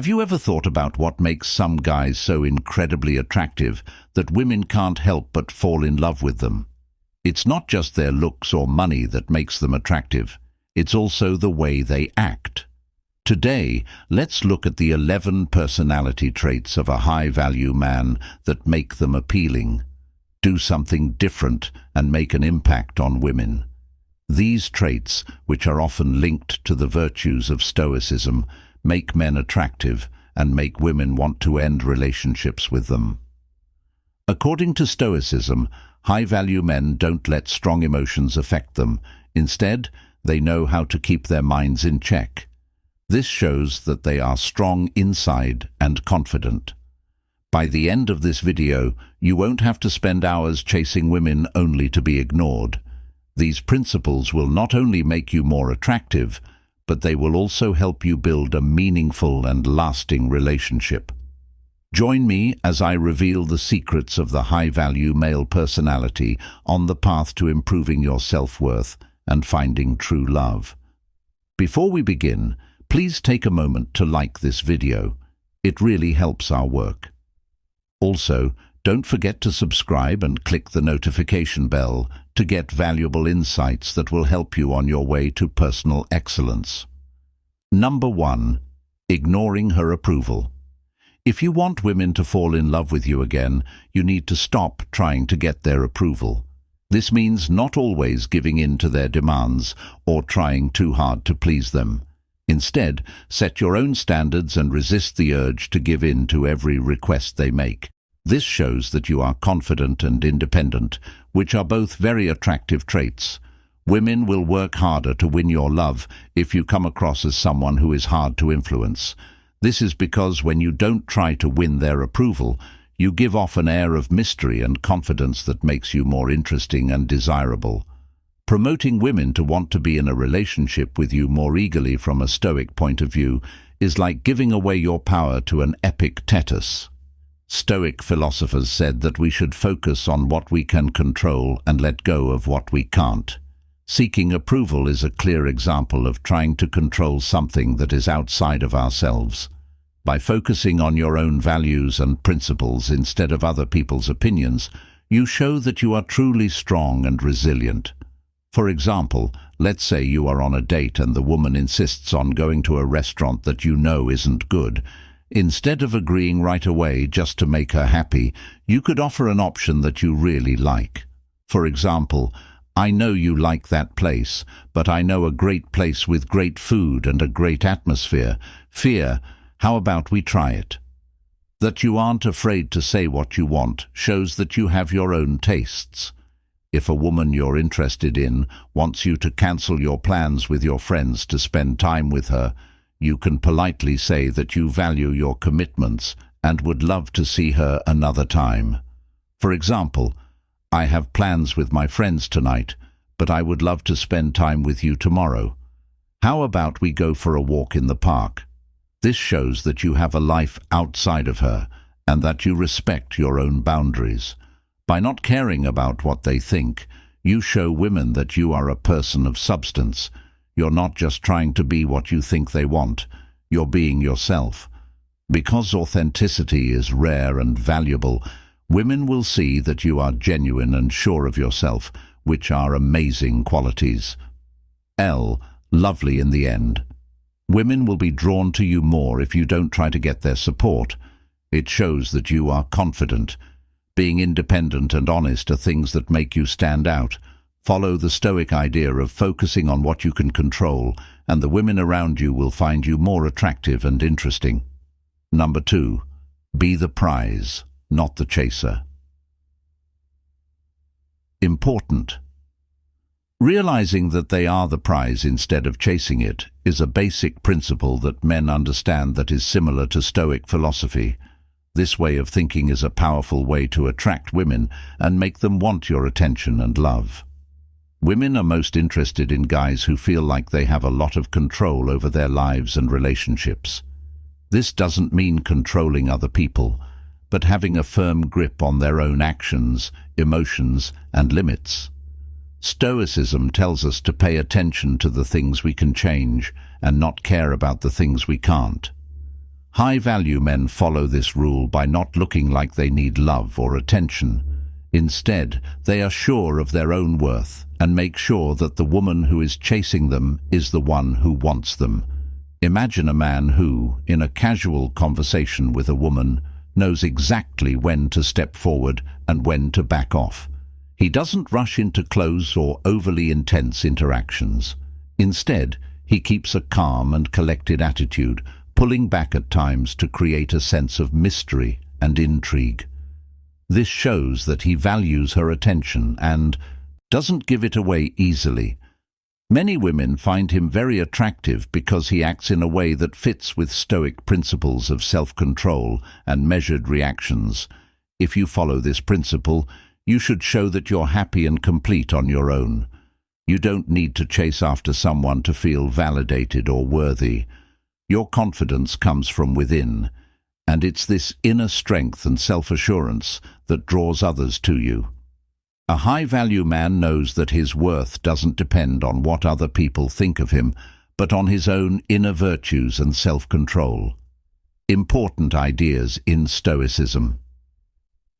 Have you ever thought about what makes some guys so incredibly attractive that women can't help but fall in love with them? It's not just their looks or money that makes them attractive. It's also the way they act. Today, let's look at the 11 personality traits of a high-value man that make them appealing. Do something different and make an impact on women. These traits, which are often linked to the virtues of Stoicism, make men attractive and make women want to end relationships with them. According to Stoicism, high-value men don't let strong emotions affect them. Instead, they know how to keep their minds in check. This shows that they are strong inside and confident. By the end of this video, you won't have to spend hours chasing women only to be ignored. These principles will not only make you more attractive, but they will also help you build a meaningful and lasting relationship. Join me as I reveal the secrets of the high-value male personality on the path to improving your self-worth and finding true love. Before we begin, please take a moment to like this video. It really helps our work. Also, don't forget to subscribe and click the notification bell to get valuable insights that will help you on your way to personal excellence. Number 1. Ignoring her approval. If you want women to fall in love with you again, you need to stop trying to get their approval. This means not always giving in to their demands or trying too hard to please them. Instead, set your own standards and resist the urge to give in to every request they make. This shows that you are confident and independent, which are both very attractive traits. Women will work harder to win your love if you come across as someone who is hard to influence. This is because when you don't try to win their approval, you give off an air of mystery and confidence that makes you more interesting and desirable. Promoting women to want to be in a relationship with you more eagerly from a Stoic point of view is like giving away your power to an Epictetus. Stoic philosophers said that we should focus on what we can control and let go of what we can't. Seeking approval is a clear example of trying to control something that is outside of ourselves. By focusing on your own values and principles instead of other people's opinions, you show that you are truly strong and resilient. For example, let's say you are on a date and the woman insists on going to a restaurant that you know isn't good. Instead of agreeing right away just to make her happy, you could offer an option that you really like. For example, I know you like that place, but I know a great place with great food and a great atmosphere. How about we try it? That you aren't afraid to say what you want shows that you have your own tastes. If a woman you're interested in wants you to cancel your plans with your friends to spend time with her, you can politely say that you value your commitments and would love to see her another time. For example, I have plans with my friends tonight, but I would love to spend time with you tomorrow. How about we go for a walk in the park? This shows that you have a life outside of her and that you respect your own boundaries. By not caring about what they think, you show women that you are a person of substance. You're not just trying to be what you think they want, you're being yourself. Because authenticity is rare and valuable, women will see that you are genuine and sure of yourself, which are amazing qualities. Lovely in the end. Women will be drawn to you more if you don't try to get their support. It shows that you are confident. Being independent and honest are things that make you stand out. Follow the Stoic idea of focusing on what you can control, and the women around you will find you more attractive and interesting. Number 2. Be the prize, not the chaser. Important. Realizing that they are the prize instead of chasing it is a basic principle that men understand that is similar to Stoic philosophy. This way of thinking is a powerful way to attract women and make them want your attention and love. Women are most interested in guys who feel like they have a lot of control over their lives and relationships. This doesn't mean controlling other people, but having a firm grip on their own actions, emotions, and limits. Stoicism tells us to pay attention to the things we can change and not care about the things we can't. High-value men follow this rule by not looking like they need love or attention. Instead, they are sure of their own worth and make sure that the woman who is chasing them is the one who wants them. Imagine a man who, in a casual conversation with a woman, knows exactly when to step forward and when to back off. He doesn't rush into close or overly intense interactions. Instead, he keeps a calm and collected attitude, pulling back at times to create a sense of mystery and intrigue. This shows that he values her attention and doesn't give it away easily. Many women find him very attractive because he acts in a way that fits with Stoic principles of self-control and measured reactions. If you follow this principle, you should show that you're happy and complete on your own. You don't need to chase after someone to feel validated or worthy. Your confidence comes from within, and it's this inner strength and self-assurance that draws others to you. A high-value man knows that his worth doesn't depend on what other people think of him, but on his own inner virtues and self-control. Important ideas in Stoicism.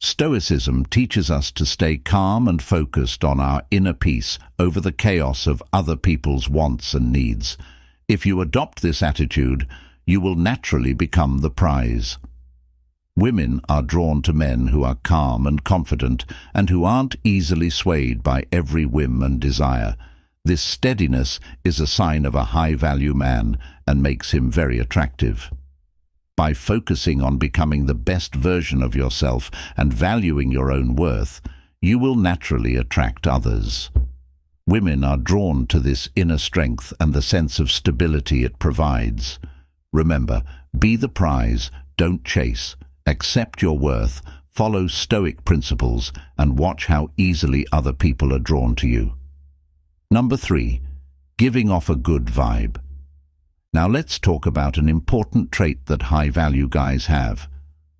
Stoicism teaches us to stay calm and focused on our inner peace over the chaos of other people's wants and needs. If you adopt this attitude, you will naturally become the prize. Women are drawn to men who are calm and confident and who aren't easily swayed by every whim and desire. This steadiness is a sign of a high-value man and makes him very attractive. By focusing on becoming the best version of yourself and valuing your own worth, you will naturally attract others. Women are drawn to this inner strength and the sense of stability it provides. Remember, be the prize, don't chase. Accept your worth, follow Stoic principles, and watch how easily other people are drawn to you. Number 3, giving off a good vibe. Now let's talk about an important trait that high-value guys have: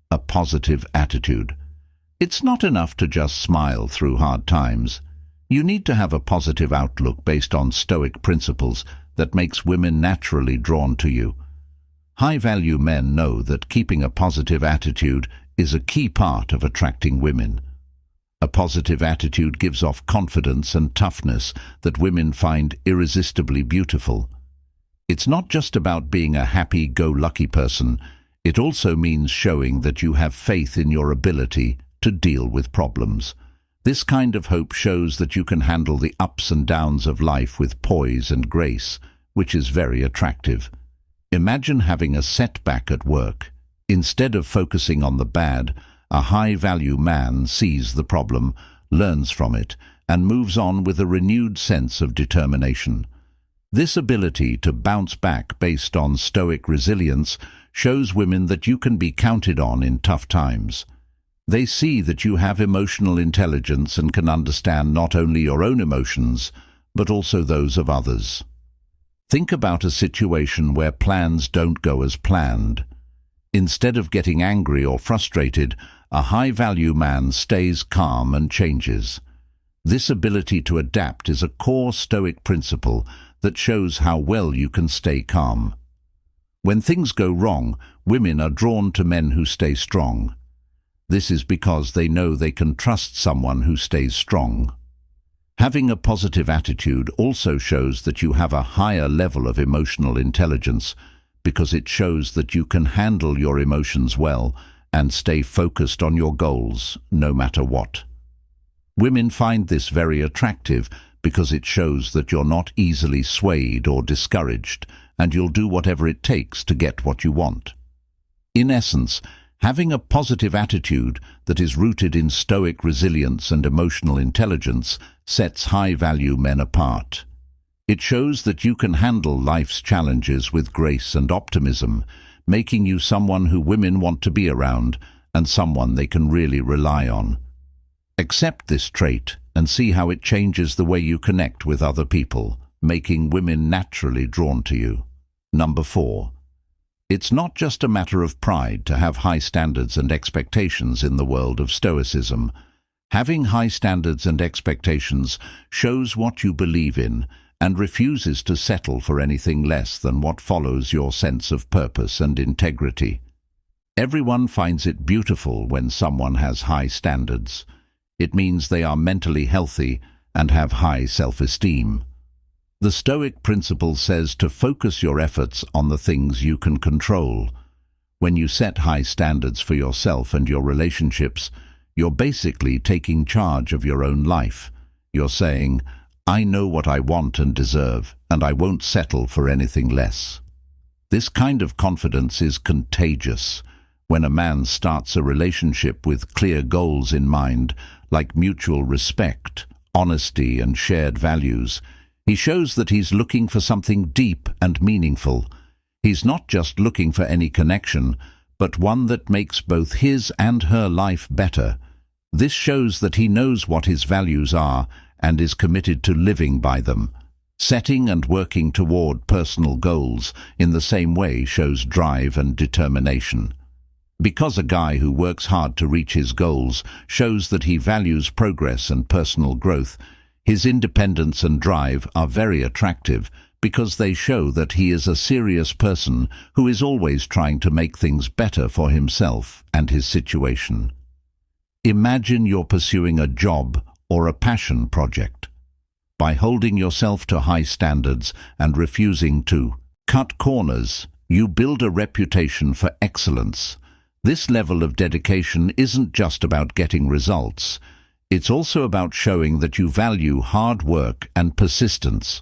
a positive attitude. It's not enough to just smile through hard times. You need to have a positive outlook based on Stoic principles that makes women naturally drawn to you. High-value men know that keeping a positive attitude is a key part of attracting women. A positive attitude gives off confidence and toughness that women find irresistibly beautiful. It's not just about being a happy-go-lucky person. It also means showing that you have faith in your ability to deal with problems. This kind of hope shows that you can handle the ups and downs of life with poise and grace, which is very attractive. Imagine having a setback at work. Instead of focusing on the bad, a high-value man sees the problem, learns from it, and moves on with a renewed sense of determination. This ability to bounce back based on Stoic resilience shows women that you can be counted on in tough times. They see that you have emotional intelligence and can understand not only your own emotions, but also those of others. Think about a situation where plans don't go as planned. Instead of getting angry or frustrated, a high-value man stays calm and changes. This ability to adapt is a core Stoic principle that shows how well you can stay calm. When things go wrong, women are drawn to men who stay strong. This is because they know they can trust someone who stays strong. Having a positive attitude also shows that you have a higher level of emotional intelligence, because it shows that you can handle your emotions well and stay focused on your goals, no matter what. Women find this very attractive because it shows that you're not easily swayed or discouraged, and you'll do whatever it takes to get what you want. In essence, having a positive attitude that is rooted in Stoic resilience and emotional intelligence sets high-value men apart. It shows that you can handle life's challenges with grace and optimism, making you someone who women want to be around and someone they can really rely on. Accept this trait and see how it changes the way you connect with other people, making women naturally drawn to you. Number 4. It's not just a matter of pride to have high standards and expectations in the world of Stoicism. Having high standards and expectations shows what you believe in and refuses to settle for anything less than what follows your sense of purpose and integrity. Everyone finds it beautiful when someone has high standards. It means they are mentally healthy and have high self-esteem. The Stoic principle says to focus your efforts on the things you can control. When you set high standards for yourself and your relationships, you're basically taking charge of your own life. You're saying, I know what I want and deserve, and I won't settle for anything less. This kind of confidence is contagious. When a man starts a relationship with clear goals in mind, like mutual respect, honesty, and shared values, he shows that he's looking for something deep and meaningful. He's not just looking for any connection, but one that makes both his and her life better. This shows that he knows what his values are and is committed to living by them. Setting and working toward personal goals in the same way shows drive and determination. Because a guy who works hard to reach his goals shows that he values progress and personal growth, his independence and drive are very attractive because they show that he is a serious person who is always trying to make things better for himself and his situation. Imagine you're pursuing a job or a passion project. By holding yourself to high standards and refusing to cut corners, you build a reputation for excellence. This level of dedication isn't just about getting results. It's also about showing that you value hard work and persistence.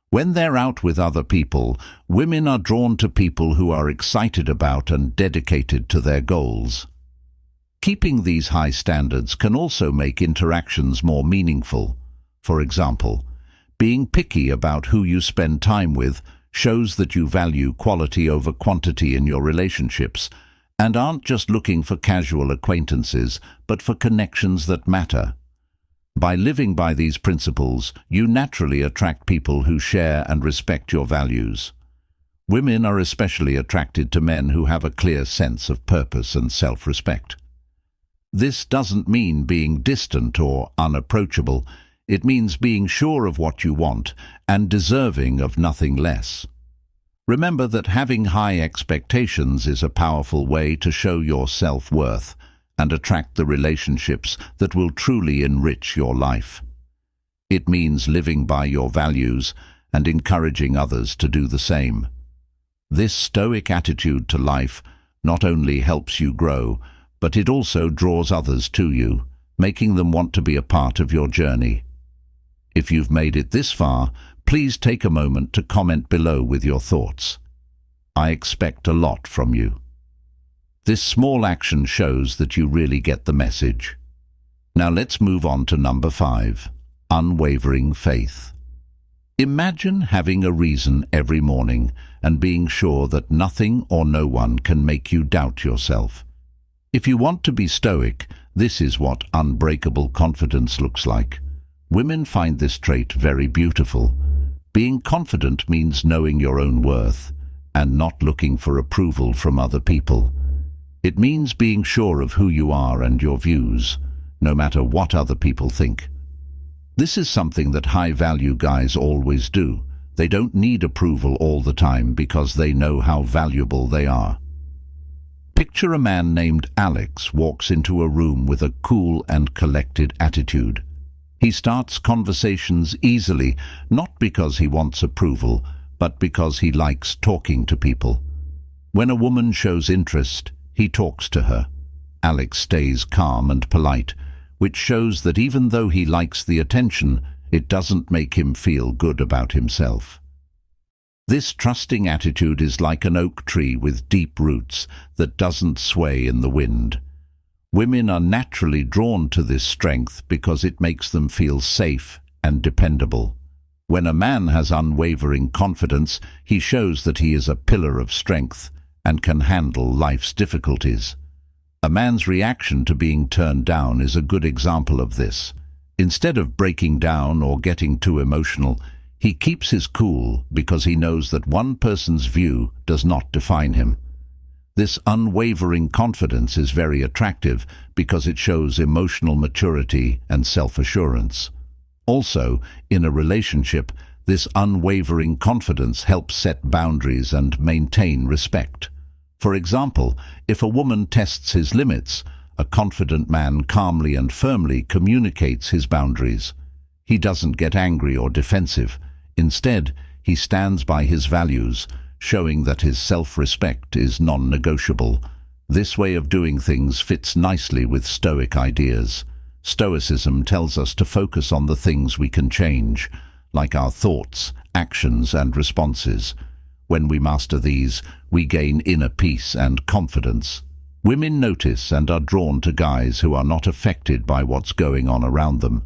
When they're out with other people, women are drawn to people who are excited about and dedicated to their goals. Keeping these high standards can also make interactions more meaningful. For example, being picky about who you spend time with shows that you value quality over quantity in your relationships, and aren't just looking for casual acquaintances, but for connections that matter. By living by these principles, you naturally attract people who share and respect your values. Women are especially attracted to men who have a clear sense of purpose and self-respect. This doesn't mean being distant or unapproachable. It means being sure of what you want and deserving of nothing less. Remember that having high expectations is a powerful way to show your self-worth and attract the relationships that will truly enrich your life. It means living by your values and encouraging others to do the same. This stoic attitude to life not only helps you grow, but it also draws others to you, making them want to be a part of your journey. If you've made it this far, please take a moment to comment below with your thoughts. I expect a lot from you. This small action shows that you really get the message. Now let's move on to number 5, unwavering faith. Imagine having a reason every morning and being sure that nothing or no one can make you doubt yourself. If you want to be stoic, this is what unbreakable confidence looks like. Women find this trait very beautiful. Being confident means knowing your own worth and not looking for approval from other people. It means being sure of who you are and your views, no matter what other people think. This is something that high-value guys always do. They don't need approval all the time because they know how valuable they are. Picture a man named Alex walks into a room with a cool and collected attitude. He starts conversations easily, not because he wants approval, but because he likes talking to people. When a woman shows interest, he talks to her. Alex stays calm and polite, which shows that even though he likes the attention, it doesn't make him feel good about himself. This trusting attitude is like an oak tree with deep roots that doesn't sway in the wind. Women are naturally drawn to this strength because it makes them feel safe and dependable. When a man has unwavering confidence, he shows that he is a pillar of strength and can handle life's difficulties. A man's reaction to being turned down is a good example of this. Instead of breaking down or getting too emotional, he keeps his cool because he knows that one person's view does not define him. This unwavering confidence is very attractive because it shows emotional maturity and self-assurance. Also, in a relationship, this unwavering confidence helps set boundaries and maintain respect. For example, if a woman tests his limits, a confident man calmly and firmly communicates his boundaries. He doesn't get angry or defensive. Instead, he stands by his values, showing that his self-respect is non-negotiable. This way of doing things fits nicely with Stoic ideas. Stoicism tells us to focus on the things we can change, like our thoughts, actions, and responses. When we master these, we gain inner peace and confidence. Women notice and are drawn to guys who are not affected by what's going on around them,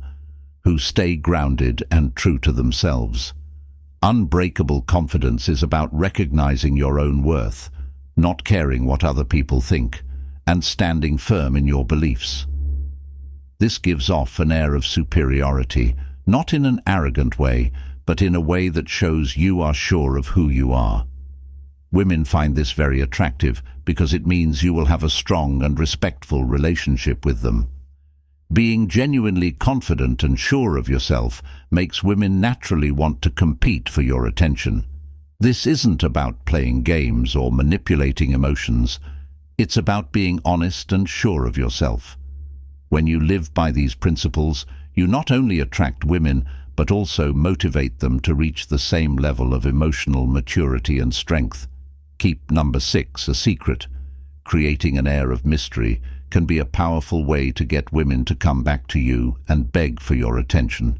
who stay grounded and true to themselves. Unbreakable confidence is about recognizing your own worth, not caring what other people think, and standing firm in your beliefs. This gives off an air of superiority, not in an arrogant way, but in a way that shows you are sure of who you are. Women find this very attractive because it means you will have a strong and respectful relationship with them. Being genuinely confident and sure of yourself makes women naturally want to compete for your attention. This isn't about playing games or manipulating emotions. It's about being honest and sure of yourself. When you live by these principles, you not only attract women, but also motivate them to reach the same level of emotional maturity and strength. Keep number 6 a secret. Creating an air of mystery can be a powerful way to get women to come back to you and beg for your attention.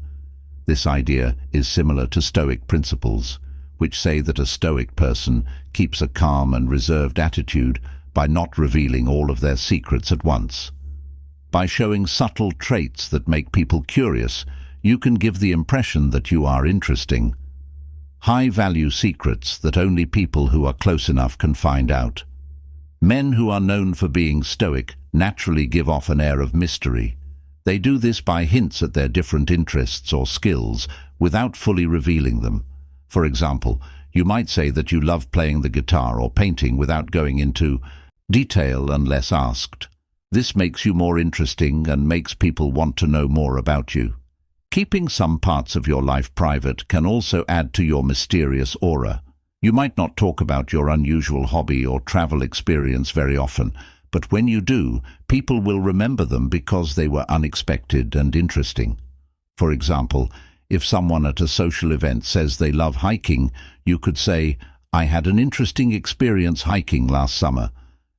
This idea is similar to Stoic principles, which say that a Stoic person keeps a calm and reserved attitude by not revealing all of their secrets at once. By showing subtle traits that make people curious, you can give the impression that you are interesting. High-value secrets that only people who are close enough can find out. Men who are known for being stoic naturally give off an air of mystery. They do this by hints at their different interests or skills without fully revealing them. For example, you might say that you love playing the guitar or painting without going into detail unless asked. This makes you more interesting and makes people want to know more about you. Keeping some parts of your life private can also add to your mysterious aura. You might not talk about your unusual hobby or travel experience very often, but when you do, people will remember them because they were unexpected and interesting. For example, if someone at a social event says they love hiking, you could say, "I had an interesting experience hiking last summer."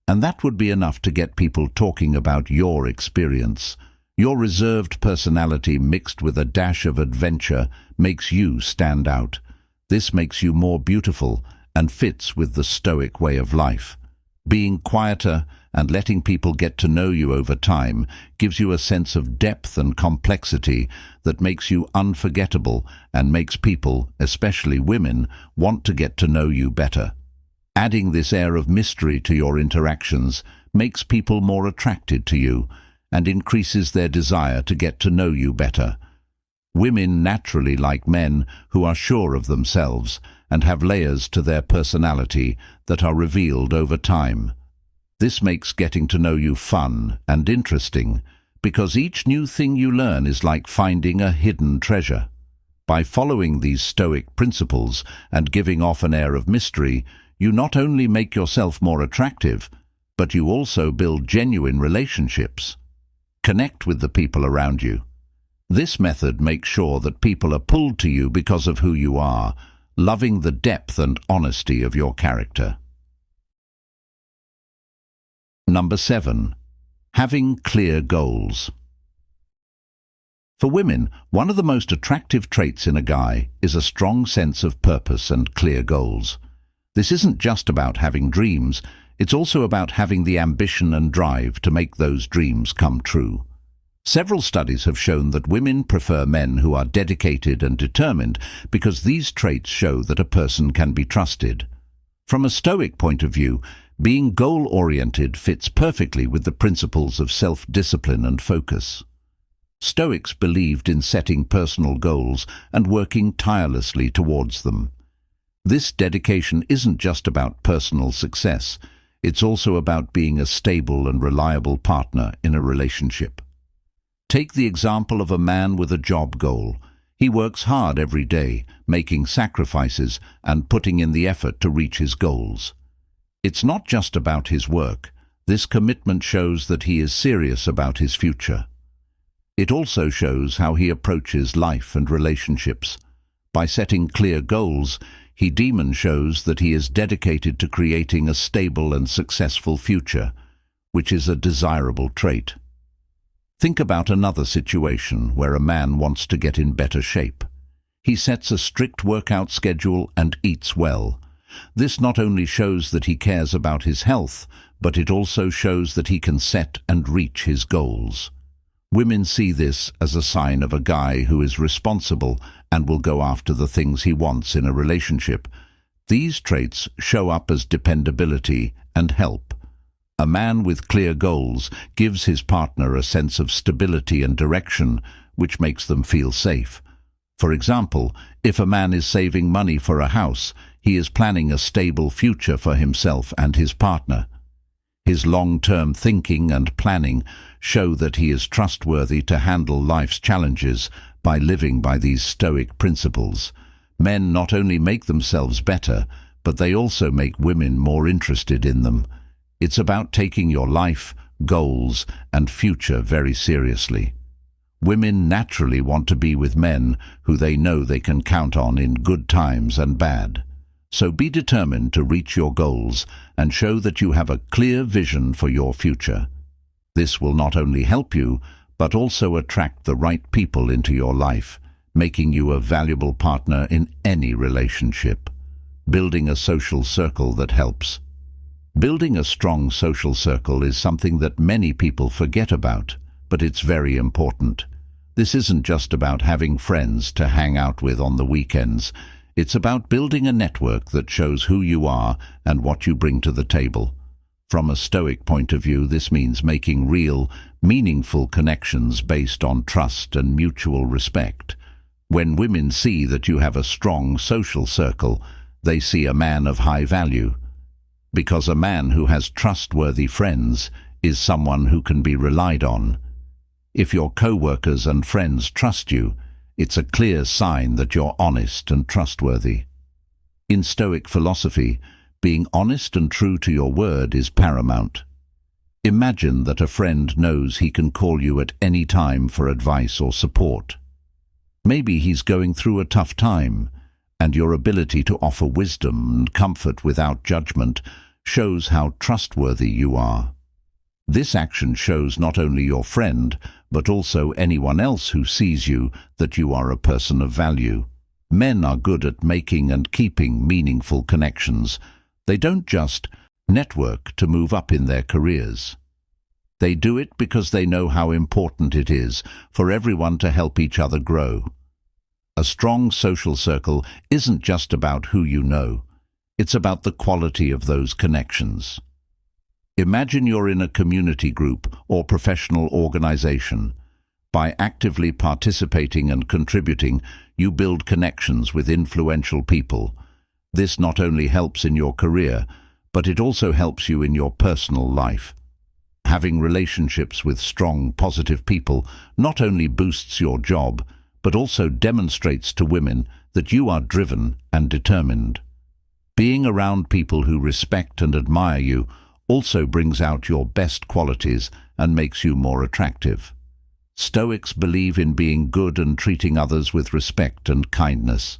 And that would be enough to get people talking about your experience. Your reserved personality mixed with a dash of adventure makes you stand out. This makes you more beautiful and fits with the Stoic way of life. Being quieter and letting people get to know you over time gives you a sense of depth and complexity that makes you unforgettable and makes people, especially women, want to get to know you better. Adding this air of mystery to your interactions makes people more attracted to you and increases their desire to get to know you better. Women naturally like men who are sure of themselves and have layers to their personality that are revealed over time. This makes getting to know you fun and interesting, because each new thing you learn is like finding a hidden treasure. By following these Stoic principles and giving off an air of mystery, you not only make yourself more attractive, but you also build genuine relationships. Connect with the people around you. This method makes sure that people are pulled to you because of who you are, loving the depth and honesty of your character. Number 7. Having clear goals. For women, one of the most attractive traits in a guy is a strong sense of purpose and clear goals. This isn't just about having dreams, it's also about having the ambition and drive to make those dreams come true. Several studies have shown that women prefer men who are dedicated and determined because these traits show that a person can be trusted. From a Stoic point of view, being goal-oriented fits perfectly with the principles of self-discipline and focus. Stoics believed in setting personal goals and working tirelessly towards them. This dedication isn't just about personal success, it's also about being a stable and reliable partner in a relationship. Take the example of a man with a job goal. He works hard every day, making sacrifices and putting in the effort to reach his goals. It's not just about his work. This commitment shows that he is serious about his future. It also shows how he approaches life and relationships. By setting clear goals, he shows that he is dedicated to creating a stable and successful future, which is a desirable trait. Think about another situation where a man wants to get in better shape. He sets a strict workout schedule and eats well. This not only shows that he cares about his health, but it also shows that he can set and reach his goals. Women see this as a sign of a guy who is responsible and will go after the things he wants in a relationship. These traits show up as dependability and help. A man with clear goals gives his partner a sense of stability and direction, which makes them feel safe. For example, if a man is saving money for a house, he is planning a stable future for himself and his partner. His long-term thinking and planning show that he is trustworthy to handle life's challenges by living by these Stoic principles. Men not only make themselves better, but they also make women more interested in them. It's about taking your life, goals, and future very seriously. Women naturally want to be with men who they know they can count on in good times and bad. So be determined to reach your goals and show that you have a clear vision for your future. This will not only help you, but also attract the right people into your life, making you a valuable partner in any relationship. Building a social circle that helps. Building a strong social circle is something that many people forget about, but it's very important. This isn't just about having friends to hang out with on the weekends. It's about building a network that shows who you are and what you bring to the table. From a Stoic point of view, this means making real, meaningful connections based on trust and mutual respect. When women see that you have a strong social circle, they see a man of high value. Because a man who has trustworthy friends is someone who can be relied on. If your co-workers and friends trust you, it's a clear sign that you're honest and trustworthy. In Stoic philosophy, being honest and true to your word is paramount. Imagine that a friend knows he can call you at any time for advice or support. Maybe he's going through a tough time, and your ability to offer wisdom and comfort without judgment shows how trustworthy you are. This action shows not only your friend, but also anyone else who sees you that you are a person of value. Men are good at making and keeping meaningful connections. They don't just network to move up in their careers. They do it because they know how important it is for everyone to help each other grow. A strong social circle isn't just about who you know. It's about the quality of those connections. Imagine you're in a community group or professional organization. By actively participating and contributing, you build connections with influential people. This not only helps in your career, but it also helps you in your personal life. Having relationships with strong, positive people not only boosts your job, but also demonstrates to women that you are driven and determined. Being around people who respect and admire you also brings out your best qualities and makes you more attractive. Stoics believe in being good and treating others with respect and kindness.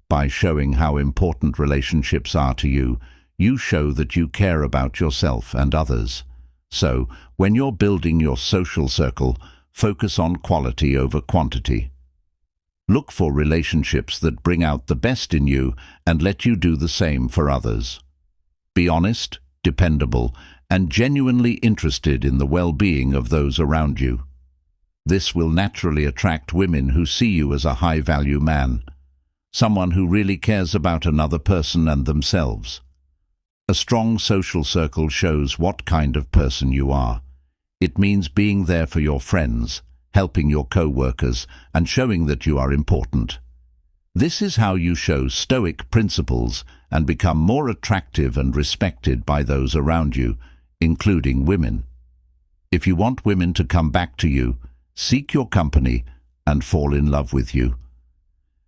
By showing how important relationships are to you, you show that you care about yourself and others. So, when you're building your social circle, focus on quality over quantity. Look for relationships that bring out the best in you and let you do the same for others. Be honest, dependable, and genuinely interested in the well-being of those around you. This will naturally attract women who see you as a high-value man, someone who really cares about another person and themselves. A strong social circle shows what kind of person you are. It means being there for your friends, helping your co-workers, and showing that you are important. This is how you show Stoic principles and become more attractive and respected by those around you, including women. If you want women to come back to you, seek your company and fall in love with you.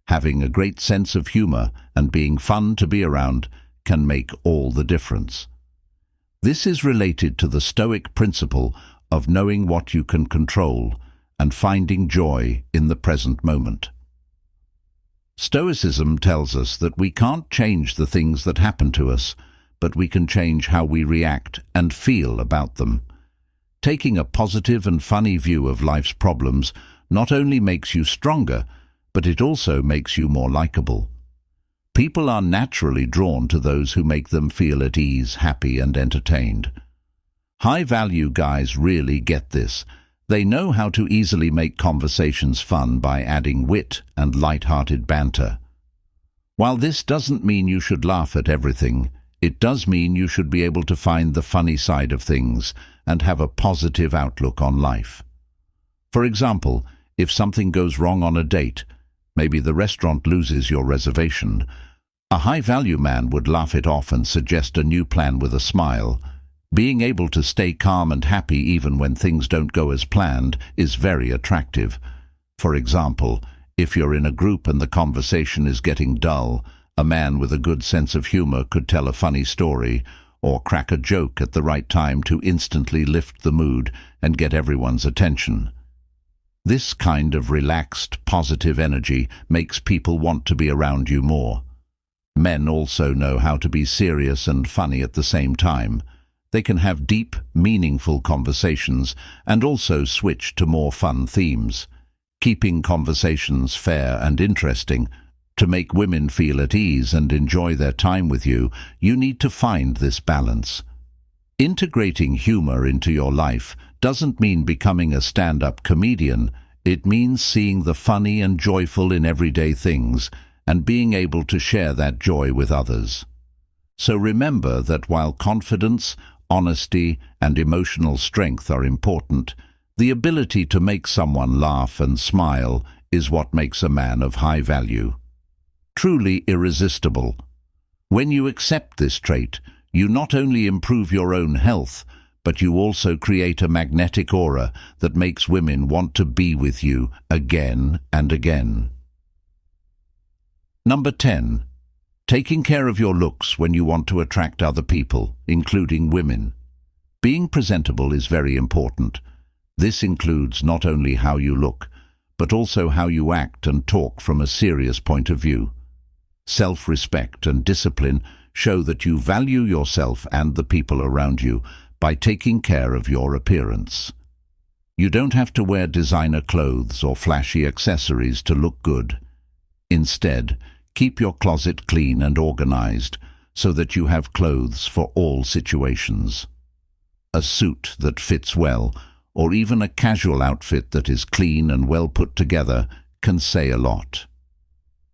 Having a great sense of humor and being fun to be around can make all the difference. This is related to the Stoic principle of knowing what you can control and finding joy in the present moment. Stoicism tells us that we can't change the things that happen to us, but we can change how we react and feel about them. Taking a positive and funny view of life's problems not only makes you stronger, but it also makes you more likable. People are naturally drawn to those who make them feel at ease, happy, and entertained. High-value guys really get this. They know how to easily make conversations fun by adding wit and light-hearted banter. While this doesn't mean you should laugh at everything, it does mean you should be able to find the funny side of things and have a positive outlook on life. For example, if something goes wrong on a date, maybe the restaurant loses your reservation, a high-value man would laugh it off and suggest a new plan with a smile. Being able to stay calm and happy even when things don't go as planned is very attractive. For example, if you're in a group and the conversation is getting dull, a man with a good sense of humor could tell a funny story or crack a joke at the right time to instantly lift the mood and get everyone's attention. This kind of relaxed, positive energy makes people want to be around you more. Men also know how to be serious and funny at the same time. They can have deep, meaningful conversations and also switch to more fun themes. Keeping conversations fair and interesting. To make women feel at ease and enjoy their time with you, you need to find this balance. Integrating humor into your life doesn't mean becoming a stand-up comedian. It means seeing the funny and joyful in everyday things and being able to share that joy with others. So remember that while confidence, honesty, and emotional strength are important, the ability to make someone laugh and smile is what makes a man of high value. Truly irresistible. When you accept this trait, you not only improve your own health, but you also create a magnetic aura that makes women want to be with you again and again. Number 10. Taking care of your looks when you want to attract other people, including women. Being presentable is very important. This includes not only how you look, but also how you act and talk from a serious point of view. Self-respect and discipline show that you value yourself and the people around you by taking care of your appearance. You don't have to wear designer clothes or flashy accessories to look good. Instead, keep your closet clean and organized so that you have clothes for all situations. A suit that fits well, or even a casual outfit that is clean and well put together, can say a lot.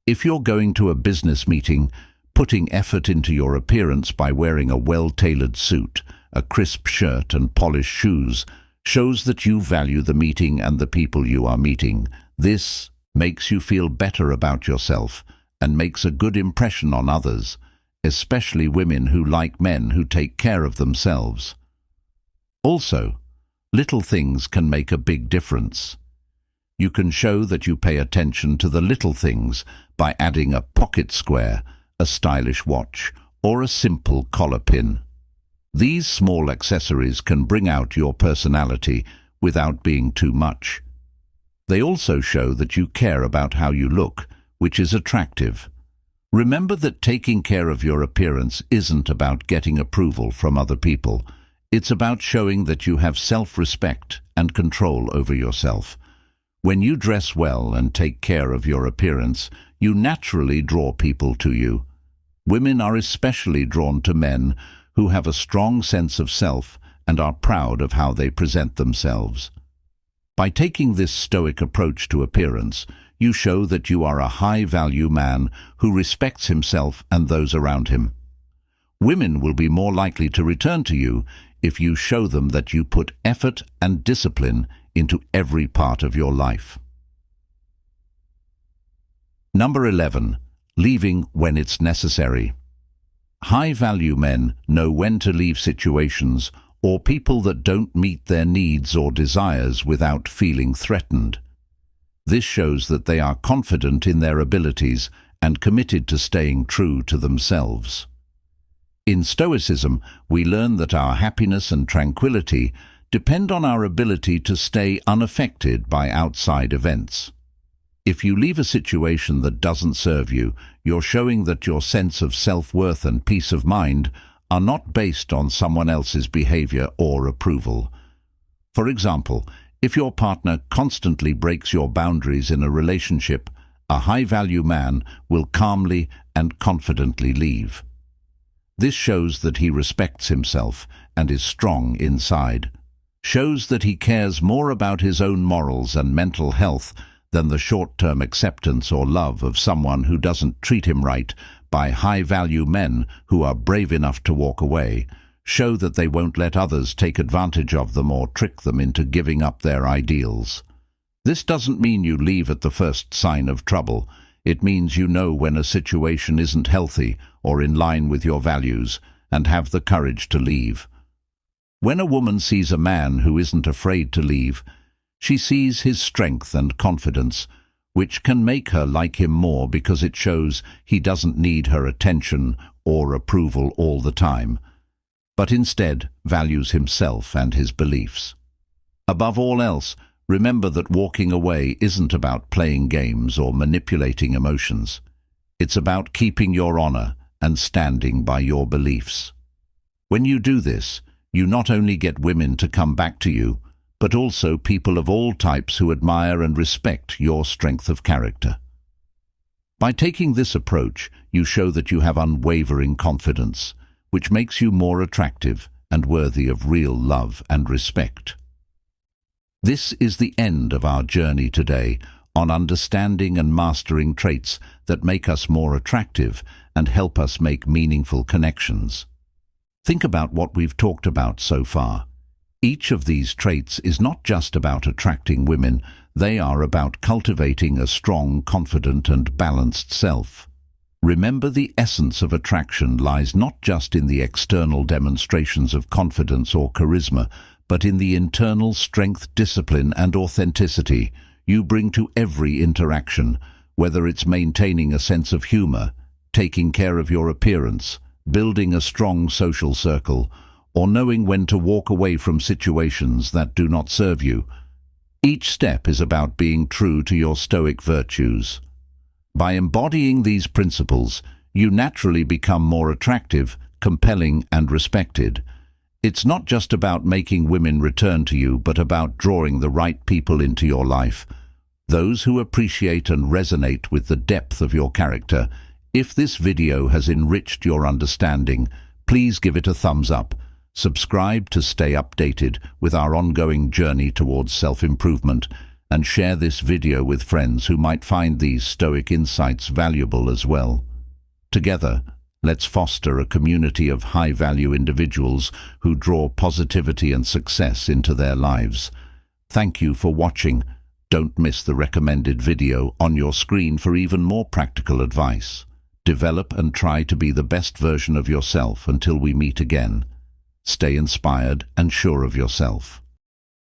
If you're going to a business meeting, putting effort into your appearance by wearing a well-tailored suit, a crisp shirt and polished shoes shows that you value the meeting and the people you are meeting. This makes you feel better about yourself and makes a good impression on others, especially women who like men who take care of themselves. Also, little things can make a big difference. You can show that you pay attention to the little things by adding a pocket square, a stylish watch, or a simple collar pin. These small accessories can bring out your personality without being too much. They also show that you care about how you look, which is attractive. Remember that taking care of your appearance isn't about getting approval from other people. It's about showing that you have self-respect and control over yourself. When you dress well and take care of your appearance, you naturally draw people to you. Women are especially drawn to men who have a strong sense of self and are proud of how they present themselves. By taking this stoic approach to appearance, you show that you are a high-value man who respects himself and those around him. Women will be more likely to return to you if you show them that you put effort and discipline into every part of your life. Number 11. Leaving when it's necessary. High-value men know when to leave situations or people that don't meet their needs or desires without feeling threatened. This shows that they are confident in their abilities and committed to staying true to themselves. In Stoicism, we learn that our happiness and tranquility depend on our ability to stay unaffected by outside events. If you leave a situation that doesn't serve you, you're showing that your sense of self-worth and peace of mind are not based on someone else's behavior or approval. For example, if your partner constantly breaks your boundaries in a relationship, a high-value man will calmly and confidently leave. This shows that he respects himself and is strong inside, shows that he cares more about his own morals and mental health than the short-term acceptance or love of someone who doesn't treat him right. By high-value men who are brave enough to walk away, show that they won't let others take advantage of them or trick them into giving up their ideals. This doesn't mean you leave at the first sign of trouble. It means you know when a situation isn't healthy or in line with your values and have the courage to leave. When a woman sees a man who isn't afraid to leave, she sees his strength and confidence, which can make her like him more because it shows he doesn't need her attention or approval all the time, but instead values himself and his beliefs. Above all else, remember that walking away isn't about playing games or manipulating emotions. It's about keeping your honor and standing by your beliefs. When you do this, you not only get women to come back to you, but also people of all types who admire and respect your strength of character. By taking this approach, you show that you have unwavering confidence, which makes you more attractive and worthy of real love and respect. This is the end of our journey today on understanding and mastering traits that make us more attractive and help us make meaningful connections. Think about what we've talked about so far. Each of these traits is not just about attracting women, they are about cultivating a strong, confident and balanced self. Remember, the essence of attraction lies not just in the external demonstrations of confidence or charisma, but in the internal strength, discipline and authenticity you bring to every interaction, whether it's maintaining a sense of humor, taking care of your appearance, building a strong social circle, or knowing when to walk away from situations that do not serve you. Each step is about being true to your Stoic virtues. By embodying these principles, you naturally become more attractive, compelling, and respected. It's not just about making women return to you, but about drawing the right people into your life, those who appreciate and resonate with the depth of your character. If this video has enriched your understanding, please give it a thumbs up. Subscribe to stay updated with our ongoing journey towards self-improvement, and share this video with friends who might find these Stoic insights valuable as well. Together, let's foster a community of high-value individuals who draw positivity and success into their lives. Thank you for watching. Don't miss the recommended video on your screen for even more practical advice. Develop and try to be the best version of yourself until we meet again. Stay inspired and sure of yourself.